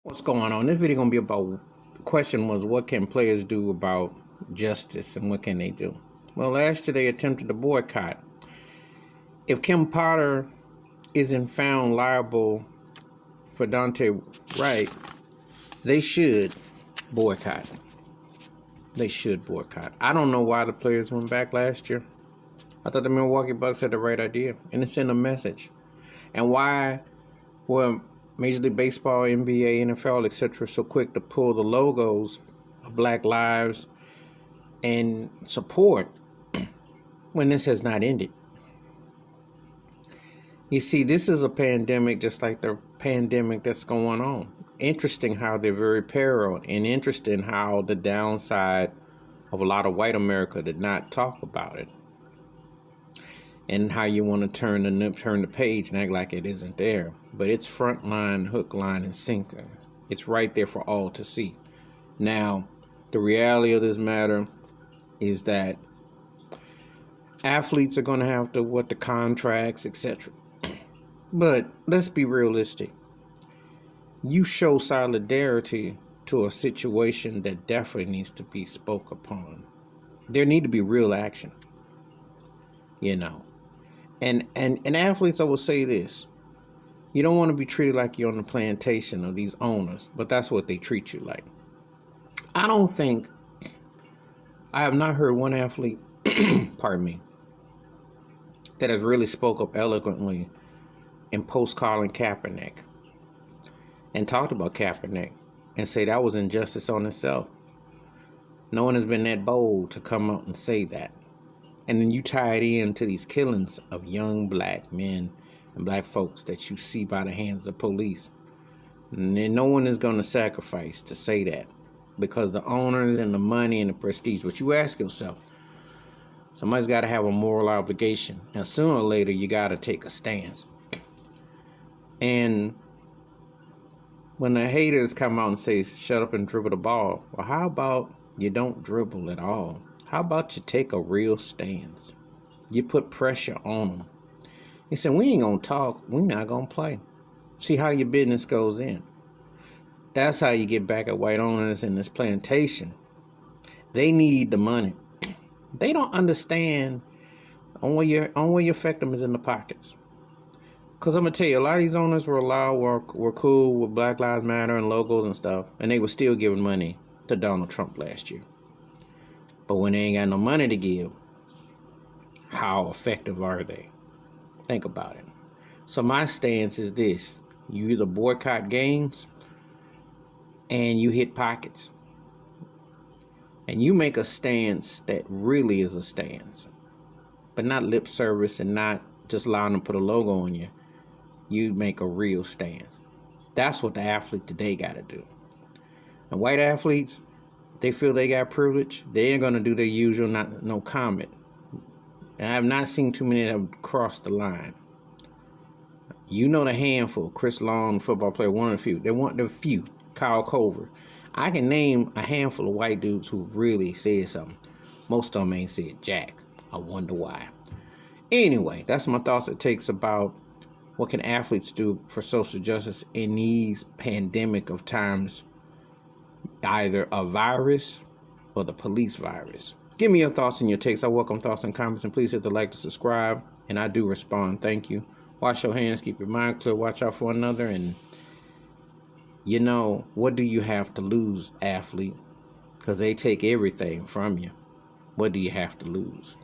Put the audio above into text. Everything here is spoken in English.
What's going on? This video gonna be about. The question was, what can players do about justice, and what can they do? Well, last year they attempted to boycott. If Kim Potter isn't found liable for Daunte Wright, they should boycott. They should boycott. I don't know why the players went back last year. I thought the Milwaukee Bucks had the right idea, and it sent a message. And why were Major League Baseball, NBA, NFL, etc. so quick to pull the logos of Black Lives and support when this has not ended? You see, this is a pandemic just like the pandemic that's going on. Interesting how they're very parallel, and interesting how the downside of a lot of white America did not talk about it, and how you want to turn the page and act like it isn't there. But it's front line, hook, line, and sinker. It's right there for all to see. Now, the reality of this matter is that athletes are going to have to the contracts, etc. But let's be realistic. You show solidarity to a situation that definitely needs to be spoke upon. There need to be real action, And athletes, I will say this. You don't want to be treated like you're on the plantation of these owners, but that's what they treat you like. I have not heard one athlete, pardon me, that has really spoke up eloquently in post-Colin Kaepernick and talked about Kaepernick and say that was injustice on itself. No one has been that bold to come out and say that. And then you tie it into these killings of young black men and black folks that you see by the hands of police. And then no one is going to sacrifice to say that, because the owners and the money and the prestige. But you ask yourself, somebody's got to have a moral obligation. And sooner or later, you got to take a stance. And when the haters come out and say, shut up and dribble the ball, well, how about you don't dribble at all? How about you take a real stance? You put pressure on them. He said, we ain't going to talk. We're not going to play. See how your business goes in. That's how you get back at white owners in this plantation. They need the money. They don't understand only you affect them is in the pockets. Because I'm going to tell you, a lot of these owners were cool with Black Lives Matter and logos and stuff, and they were still giving money to Donald Trump last year. But when they ain't got no money to give, how effective are they? Think about it. So my stance is this. You either boycott games and you hit pockets. And you make a stance that really is a stance. But not lip service and not just allowing them to put a logo on you. You make a real stance. That's what the athlete today got to do. And white athletes, they feel they got privilege. They ain't going to do their usual no comment. And I have not seen too many of them cross the line. You know the handful. Chris Long, football player, one of the few. They want the few. Kyle Culver. I can name a handful of white dudes who really said something. Most of them ain't said jack. I wonder why. Anyway, that's my thoughts and takes about what can athletes do for social justice in these pandemic of times. Either a virus or the police virus. Give me your thoughts and your takes. I welcome thoughts and comments, and please hit the like to subscribe, and I do respond. Thank you. Wash your hands, keep your mind clear, watch out for one another, and what do you have to lose, athlete? Because they take everything from you. What do you have to lose?